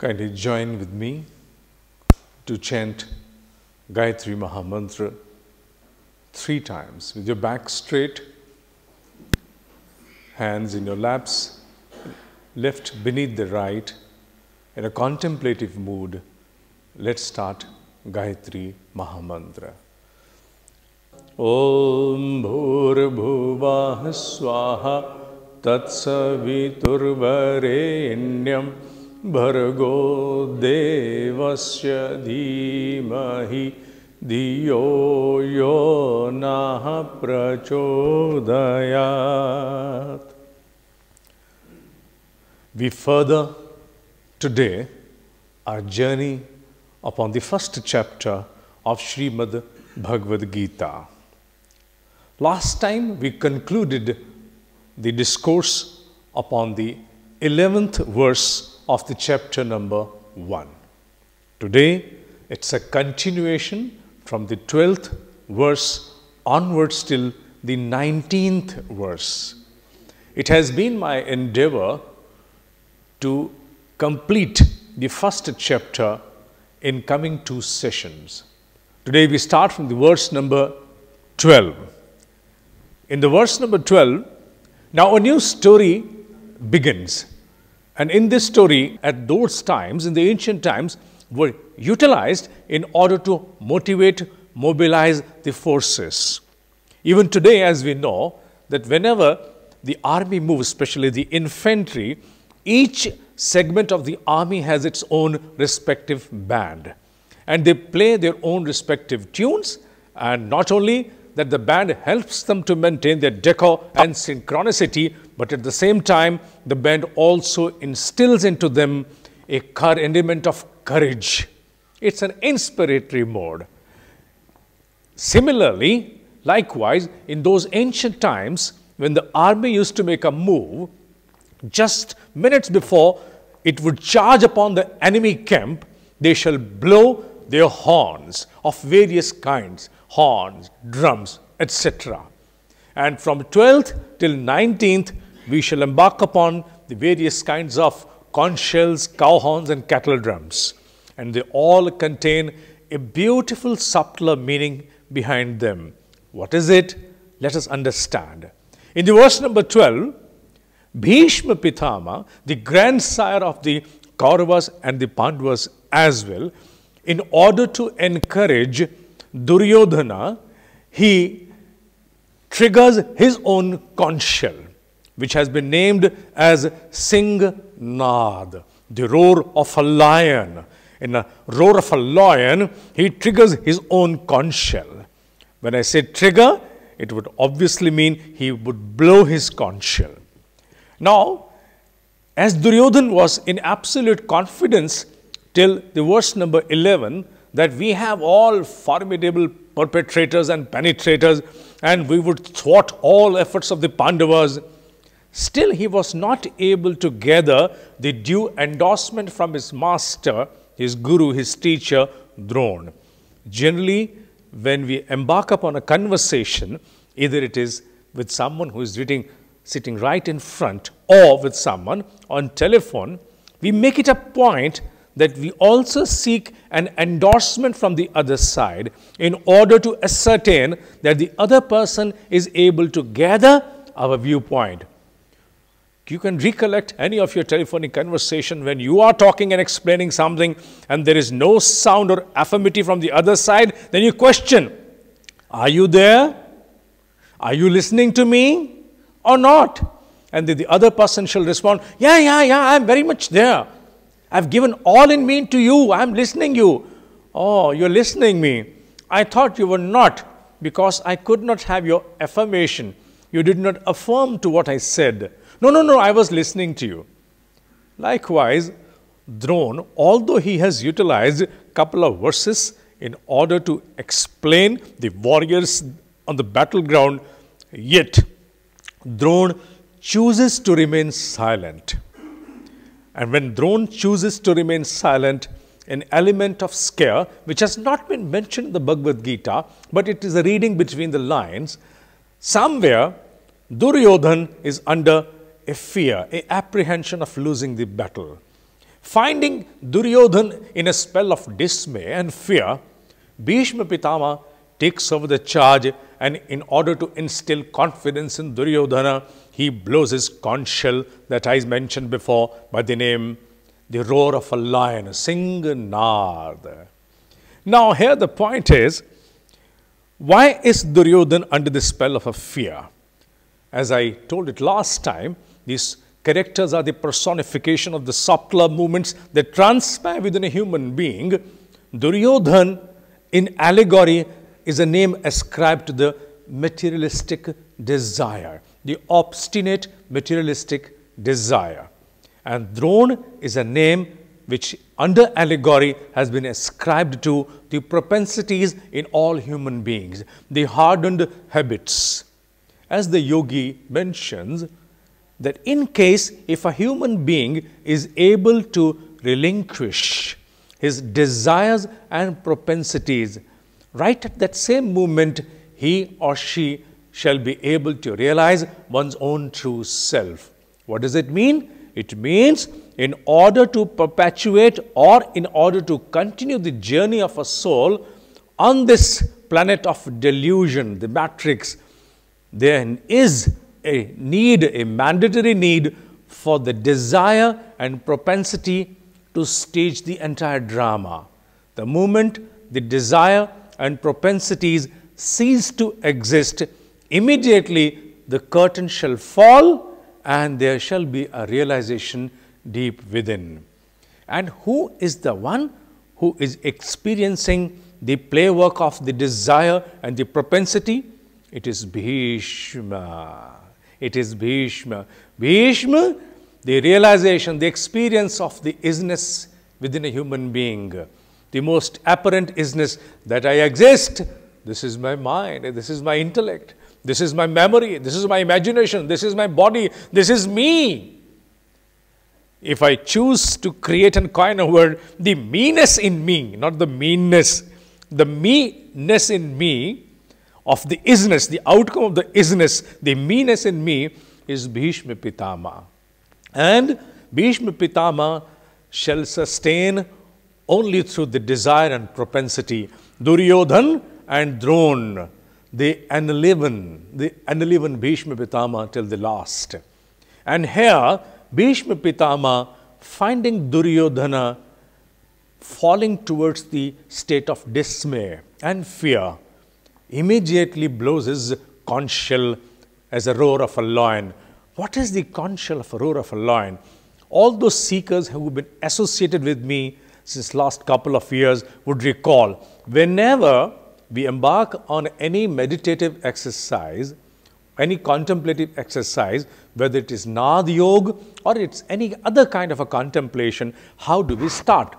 Kindly join with me to chant Gayatri Mahamantra 3 times with your back straight, hands in your laps, left beneath the right, in a contemplative mood. Let's start Gayatri Mahamantra. Om Bhurabhuvah Swaha Tatsaviturvarenyam Bhargo Devasya Dhimahi Dhiyo Yo Nah Prachodayat. We further today our journey upon the first chapter of Srimad Bhagavad Gita. Last time we concluded the discourse upon the 11th verse of the chapter number 1. Today it's a continuation from the 12th verse onwards till the 19th verse. It has been my endeavor to complete the first chapter in coming 2 sessions. Today we start from the verse number 12. In the verse number 12, now a new story begins. And in this story, at those times, in the ancient times, were utilized in order to motivate, mobilize the forces. Even today, as we know, that whenever the army moves, especially the infantry, each segment of the army has its own respective band. And they play their own respective tunes, and not only that the band helps them to maintain their decor and synchronicity, but at the same time, the band also instills into them a element of courage. It's an inspiratory mode. Similarly, likewise, in those ancient times, when the army used to make a move, just minutes before it would charge upon the enemy camp, they shall blow their horns of various kinds, horns, drums, etc. And from 12th till 19th, we shall embark upon the various kinds of conch shells, cow horns, and cattle drums. And they all contain a beautiful, subtler meaning behind them. What is it? Let us understand. In the verse number 12, Bhishma Pitama, the grandsire of the Kauravas and the Pandavas as well, in order to encourage Duryodhana, he triggers his own conch shell, which has been named as Singnad, the roar of a lion. In a roar of a lion, he triggers his own conch shell. When I say trigger, it would obviously mean he would blow his conch shell. Now, As Duryodhan was in absolute confidence till the verse number 11 that we have all formidable perpetrators and penetrators and we would thwart all efforts of the Pandavas, still he was not able to gather the due endorsement from his master, his guru, his teacher, Drona. Generally, when we embark upon a conversation, either it is with someone who is sitting right in front or with someone on telephone, we make it a point that we also seek an endorsement from the other side in order to ascertain that the other person is able to gather our viewpoint. You can recollect any of your telephonic conversation when you are talking and explaining something and there is no sound or affirmative from the other side, then you question, are you there? Are you listening to me or not? And the other person shall respond, yeah, I'm very much there. I've given all in me to you. I'm listening you. Oh, you're listening me. I thought you were not because I could not have your affirmation. You did not affirm to what I said. No, I was listening to you. Likewise, Drona, although he has utilized a couple of verses in order to explain the warriors on the battleground, yet Drona chooses to remain silent. And when Drona chooses to remain silent, an element of scare, which has not been mentioned in the Bhagavad Gita, but it is a reading between the lines, somewhere Duryodhan is under a fear, an apprehension of losing the battle. Finding Duryodhan in a spell of dismay and fear, Bhishma Pitama takes over the charge, and in order to instill confidence in Duryodhana, he blows his conch shell that I mentioned before by the name, the roar of a lion, Singanad. Now here the point is, why is Duryodhan under the spell of a fear? As I told it last time, these characters are the personification of the subtler movements that transpire within a human being. Duryodhan in allegory is a name ascribed to the materialistic desire, the obstinate materialistic desire. And Drona is a name which under allegory has been ascribed to the propensities in all human beings, the hardened habits. As the yogi mentions, that in case if a human being is able to relinquish his desires and propensities, right at that same moment, he or she shall be able to realize one's own true self. What does it mean? It means in order to perpetuate or in order to continue the journey of a soul on this planet of delusion, the matrix, there is a need, a mandatory need for the desire and propensity to stage the entire drama. The moment the desire and propensities cease to exist, immediately the curtain shall fall and there shall be a realization deep within. And who is the one who is experiencing the playwork of the desire and the propensity? It is Bhishma. It is Bhishma. Bhishma, the realization, the experience of the isness within a human being, the most apparent isness that I exist. This is my mind, this is my intellect, this is my memory, this is my imagination, this is my body, this is me. If I choose to create and coin a word, the meanness in me, not the meanness, the me-ness in me, of the isness, the outcome of the isness, the meanness in me is Bhishma Pitama. And Bhishma Pitama shall sustain only through the desire and propensity. Duryodhan and Drona, the unleaven Bhishma Pitama till the last. And here, Bhishma Pitama, finding Duryodhana falling towards the state of dismay and fear, immediately blows his conch shell as a roar of a lion. What is the conch shell of a roar of a lion? All those seekers who have been associated with me since last couple of years would recall, whenever we embark on any meditative exercise, any contemplative exercise, whether it is Nad Yoga or it's any other kind of a contemplation, how do we start?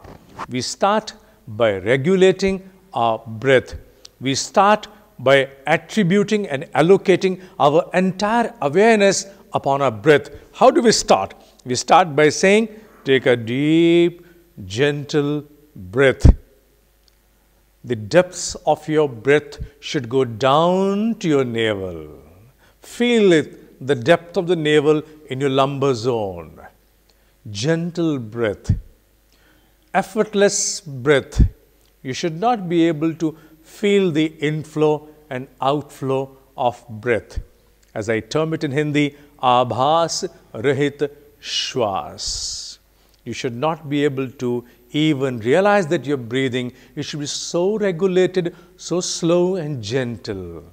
We start by regulating our breath. We start by attributing and allocating our entire awareness upon our breath. How do we start? We start by saying, take a deep, gentle breath. The depths of your breath should go down to your navel. Feel it, the depth of the navel in your lumbar zone. Gentle breath. Effortless breath. You should not be able to feel the inflow and outflow of breath. As I term it in Hindi, Abhas Rahit Shwas. You should not be able to even realize that you're breathing. You should be so regulated, so slow and gentle.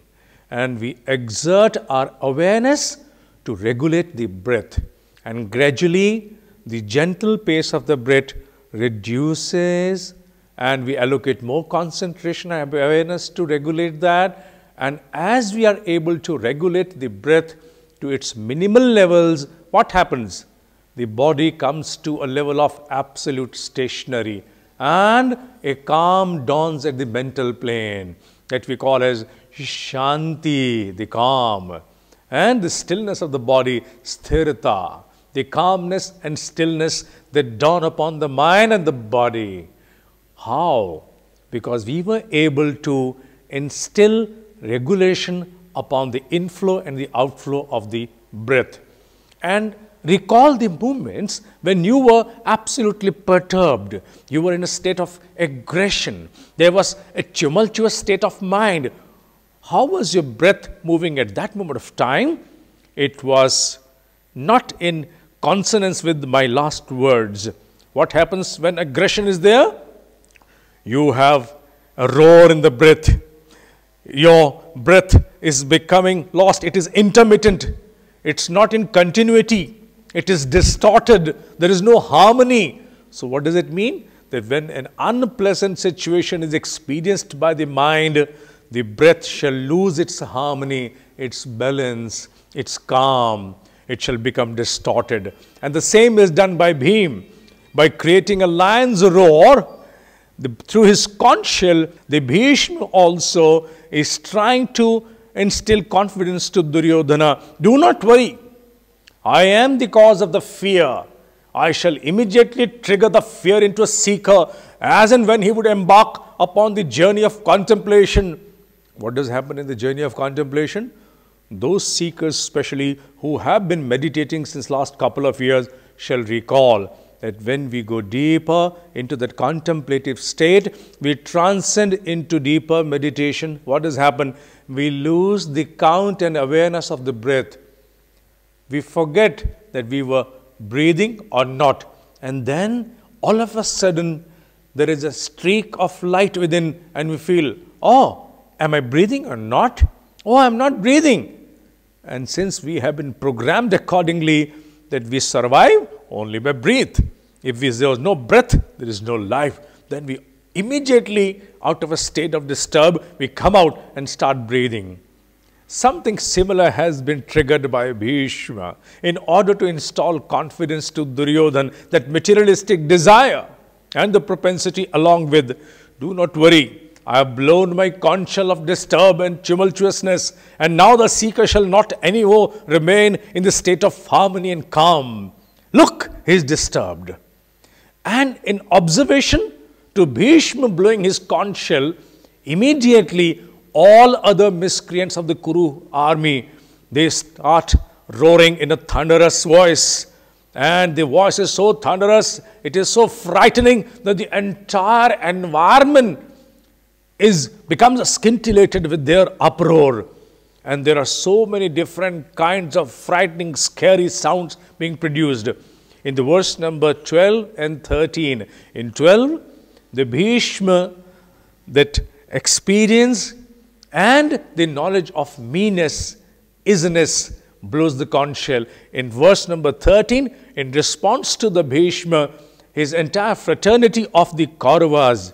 And we exert our awareness to regulate the breath. And gradually, the gentle pace of the breath reduces, and we allocate more concentration and awareness to regulate that. And as we are able to regulate the breath to its minimal levels, what happens? The body comes to a level of absolute stationary, and a calm dawns at the mental plane that we call as Shanti, the calm, and the stillness of the body, Sthirata, the calmness and stillness that dawn upon the mind and the body. How? Because we were able to instill regulation upon the inflow and the outflow of the breath. And recall the moments when you were absolutely perturbed. You were in a state of aggression. There was a tumultuous state of mind. How was your breath moving at that moment of time? It was not in consonance with my last words. What happens when aggression is there? You have a roar in the breath. Your breath is becoming lost. It is intermittent. It's not in continuity. It is distorted. There is no harmony. So what does it mean? That when an unpleasant situation is experienced by the mind, the breath shall lose its harmony, its balance, its calm. It shall become distorted. And the same is done by Bhim. By creating a lion's roar, through his conch shell, the Bhishma also is trying to instill confidence to Duryodhana. Do not worry. I am the cause of the fear. I shall immediately trigger the fear into a seeker as and when he would embark upon the journey of contemplation. What does happen in the journey of contemplation? Those seekers, especially who have been meditating since last couple of years, shall recall that when we go deeper into that contemplative state, we transcend into deeper meditation. What has happened? We lose the count and awareness of the breath. We forget that we were breathing or not. And then all of a sudden, there is a streak of light within and we feel, oh, am I breathing or not? Oh, I'm not breathing. And since we have been programmed accordingly that we survive only by breath. If there is no breath, there is no life. Then we immediately, out of a state of disturb, we come out and start breathing. Something similar has been triggered by Bhishma in order to install confidence to Duryodhana, that materialistic desire and the propensity along with, do not worry. I have blown my conch shell of disturb and tumultuousness, and now the seeker shall not anymore remain in the state of harmony and calm. Look, he is disturbed. And in observation to Bhishma blowing his conch shell, immediately all other miscreants of the Kuru army, they start roaring in a thunderous voice. And the voice is so thunderous, it is so frightening that the entire environment becomes scintillated with their uproar. And there are so many different kinds of frightening, scary sounds being produced. In the verse number 12 and 13, in 12, the Bhishma, that experience and the knowledge of meanness, isness, blows the conch shell. In verse number 13, in response to the Bhishma, his entire fraternity of the Kauravas,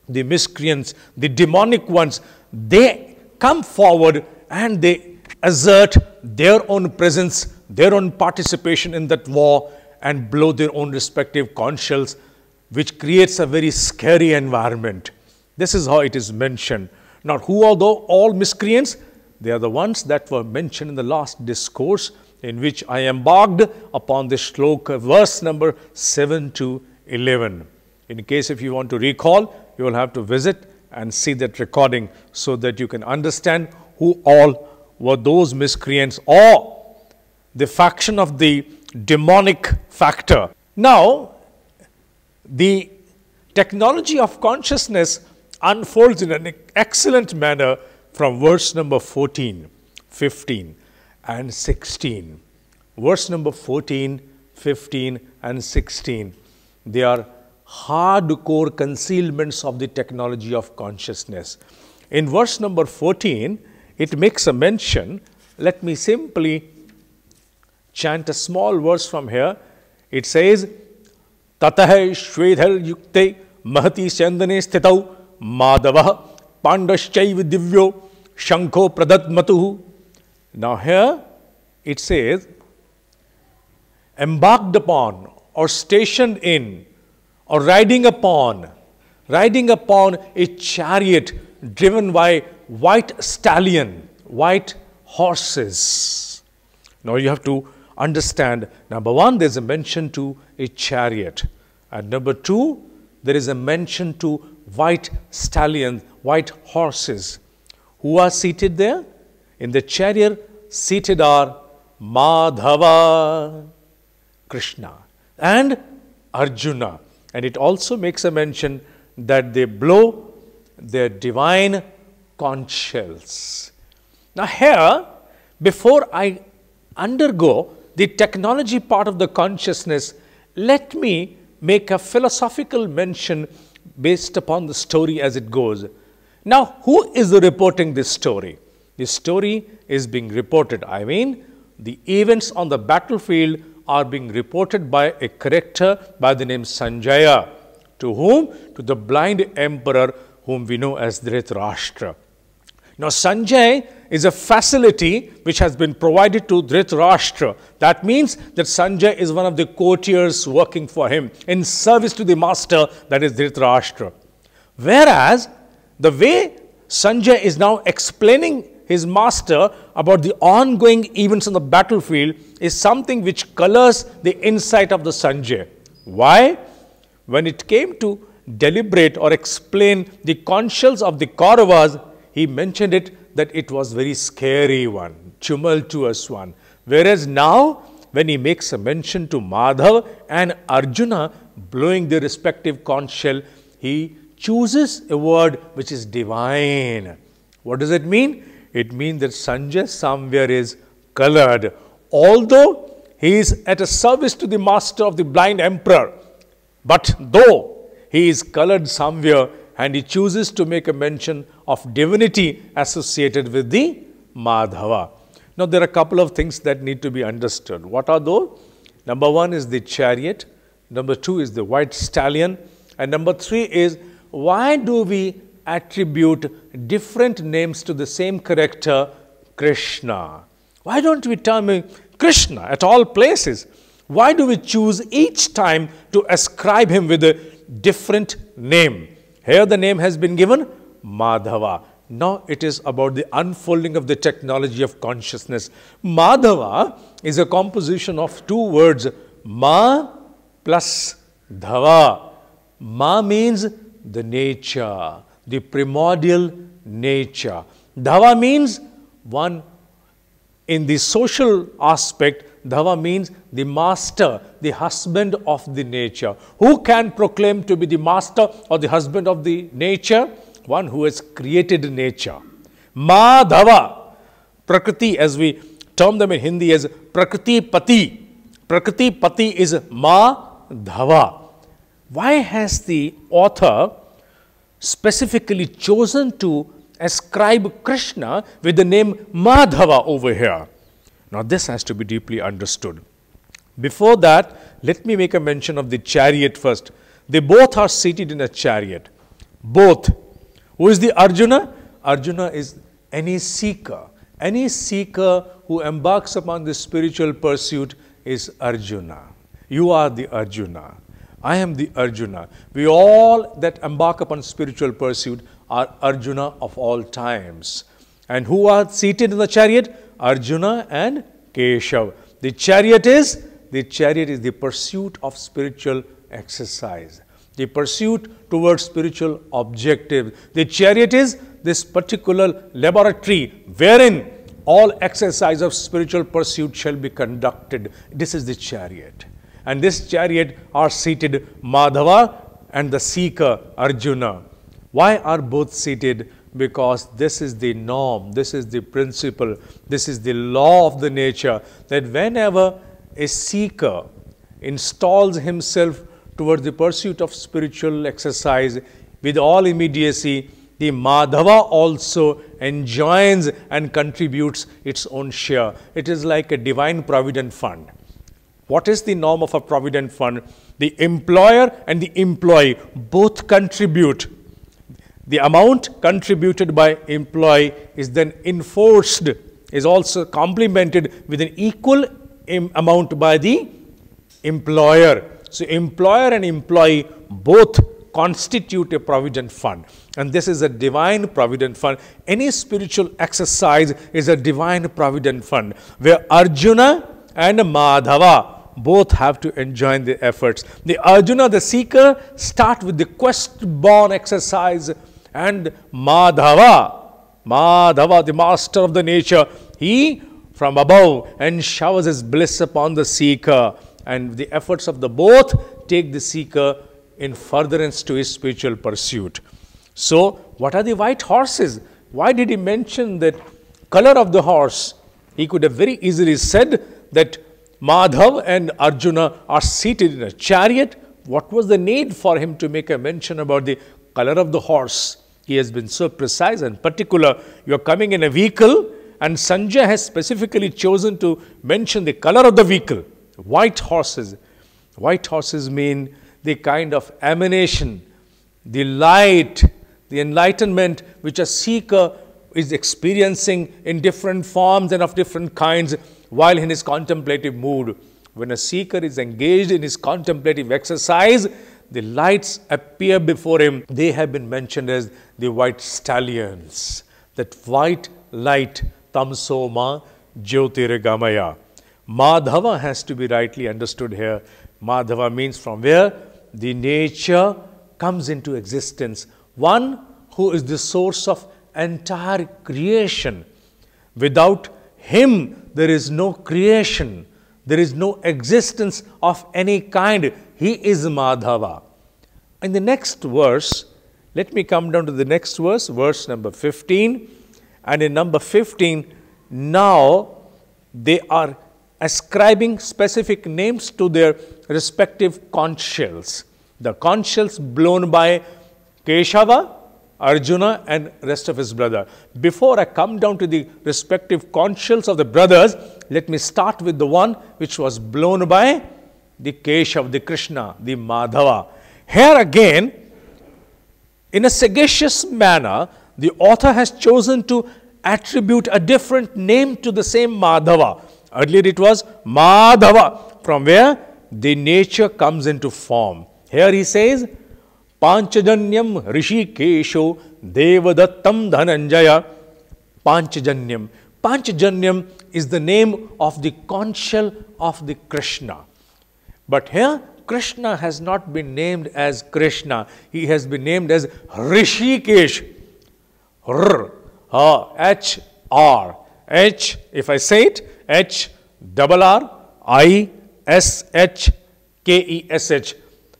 the miscreants, the demonic ones, they come forward and they assert their own presence, their own participation in that war and blow their own respective conch shells, which creates a very scary environment. This is how it is mentioned. Now, who are all miscreants? They are the ones that were mentioned in the last discourse in which I embarked upon this shloka, verse number 7 to 11. In case if you want to recall, you will have to visit and see that recording so that you can understand who all were those miscreants or the faction of the demonic factor. Now, the technology of consciousness unfolds in an excellent manner from verse number 14, 15 and 16. Verse number 14, 15 and 16. They are hardcore concealments of the technology of consciousness. In verse number 14, it makes a mention. Let me simply chant a small verse from here. It says, Tatah Shvedhar Yukte Mahati Chandane Sthitau Madhavah Pandaschaiv Divyo Shankho Pradatmatuhu. Now here it says, embarked upon or stationed in or riding upon a chariot driven by white stallion, white horses. Now you have to understand, number one, there is a mention to a chariot, and number two, there is a mention to white stallions, white horses. Who are seated there? In the chariot seated are Madhava, Krishna, and Arjuna. And it also makes a mention that they blow their divine conch shells. Now here, before I undergo the technology part of the consciousness, let me make a philosophical mention based upon the story as it goes. Now, who is reporting this story? This story is being reported. I mean, the events on the battlefield are being reported by a character by the name Sanjaya. To whom? To the blind emperor whom we know as Dhritarashtra. Now, Sanjay is a facility which has been provided to Dhritarashtra. That means that Sanjay is one of the courtiers working for him in service to the master, that is Dhritarashtra. Whereas, the way Sanjay is now explaining his master about the ongoing events on the battlefield is something which colors the insight of the Sanjay. Why? When it came to deliberate or explain the conch shells of the Kauravas, he mentioned it that it was very scary one, tumultuous one. Whereas now, when he makes a mention to Madhav and Arjuna blowing their respective conch shell, he chooses a word which is divine. What does it mean? It means that Sanjay somewhere is colored. Although he is at a service to the master of the blind emperor, but though he is colored somewhere and he chooses to make a mention of divinity associated with the Madhava. Now, there are a couple of things that need to be understood. What are those? Number one is the chariot. Number two is the white stallion. And number three is, why do we attribute different names to the same character, Krishna? Why don't we term him Krishna at all places? Why do we choose each time to ascribe him with a different name? Here the name has been given Madhava. Now it is about the unfolding of the technology of consciousness. Madhava is a composition of two words, Ma plus Dhava. Ma means the nature, the primordial nature. Dhava means one in the social aspect. Dhava means the master, the husband of the nature. Who can proclaim to be the master or the husband of the nature? One who has created nature. Madhava, Prakriti, as we term them in Hindi as Prakriti Pati. Prakriti Pati is Madhava. Why has the author specifically chosen to ascribe Krishna with the name Madhava over here? Now, this has to be deeply understood. Before that, let me make a mention of the chariot first. They both are seated in a chariot. Both. Who is the Arjuna? Arjuna is any seeker, any seeker who embarks upon this spiritual pursuit is Arjuna. You are the Arjuna. I am the Arjuna. We all that embark upon spiritual pursuit are Arjuna of all times. And who are seated in the chariot? Arjuna and Keshav. The chariot is the pursuit of spiritual exercise, the pursuit towards spiritual objective. The chariot is this particular laboratory wherein all exercise of spiritual pursuit shall be conducted. This is the chariot. And this chariot are seated Madhava and the seeker Arjuna. Why are both seated? Because this is the norm, this is the principle, this is the law of the nature, that whenever a seeker installs himself towards the pursuit of spiritual exercise with all immediacy, the Madhava also enjoins and contributes its own share. It is like a divine provident fund. What is the norm of a provident fund? The employer and the employee both contribute. The amount contributed by employee is then enforced, is also complemented with an equal amount by the employer. So employer and employee both constitute a provident fund. And this is a divine provident fund. Any spiritual exercise is a divine provident fund, where Arjuna and Madhava both have to enjoin the efforts. The Arjuna, the seeker, start with the quest-born exercise, and Madhava, the master of the nature, he from above and showers his bliss upon the seeker, and the efforts of the both take the seeker in furtherance to his spiritual pursuit. So, what are the white horses? Why did he mention that color of the horse? He could have very easily said that Madhav and Arjuna are seated in a chariot. What was the need for him to make a mention about the color of the horse? He has been so precise and particular. You are coming in a vehicle, and Sanjay has specifically chosen to mention the color of the vehicle. White horses. White horses mean the kind of emanation, the light, the enlightenment which a seeker is experiencing in different forms and of different kinds while in his contemplative mood. When a seeker is engaged in his contemplative exercise, the lights appear before him. They have been mentioned as the white stallions. That white light, tamsoma jyotirgamaya. Madhava has to be rightly understood here. Madhava means from where the nature comes into existence. One who is the source of entire creation. Without him, there is no creation. There is no existence of any kind. He is Madhava. In the next verse, let me come down to the next verse, verse number 15. And in number 15, now they are ascribing specific names to their respective conch shells. The conch shells blown by Keshava, Arjuna and rest of his brother. Before I come down to the respective conch shells of the brothers, let me start with the one which was blown by the Keshav, the Krishna, the Madhava. Here again, in a sagacious manner, the author has chosen to attribute a different name to the same Madhava. Earlier it was Madhava, from where the nature comes into form. Here he says, Panchajanyam Rishikesho Devadattam Dhananjaya. Panchajanyam. Panchajanyam is the name of the conch shell of the Krishna. But here, Krishna has not been named as Krishna. He has been named as Rishikesh. H-R. H, if I say it, H-R-R-I-S-H-K-E-S-H.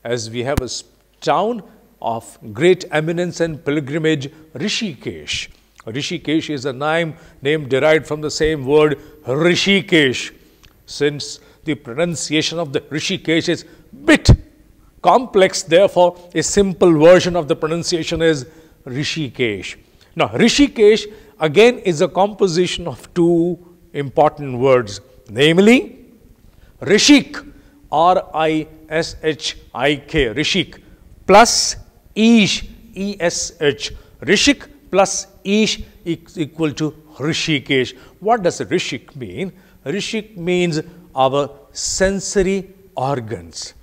As we have a town of great eminence and pilgrimage, Rishikesh. Rishikesh is a name derived from the same word Rishikesh. Since the pronunciation of the Rishikesh is bit complex, therefore a simple version of the pronunciation is Rishikesh. Now Rishikesh again is a composition of two important words, namely Rishik, R-I-S-H-I-K, Rishik, plus Ish, E-S-H. Rishik plus Ish is equal to Rishikesh. What does Rishik mean? Rishik means our sensory organs.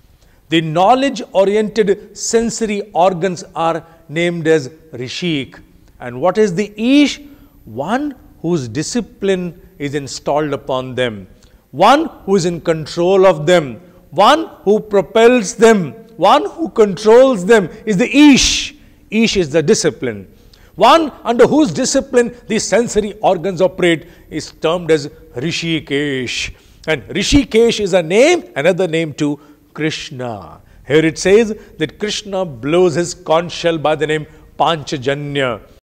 The knowledge-oriented sensory organs are named as Rishik. And what is the Ish? One whose discipline is installed upon them. One who is in control of them. One who propels them. One who controls them is the Ish. Ish is the discipline. One under whose discipline the sensory organs operate is termed as Rishikesh. And Rishikesh is a name, another name to Krishna. Here it says that Krishna blows his conch shell by the name Panchajanya.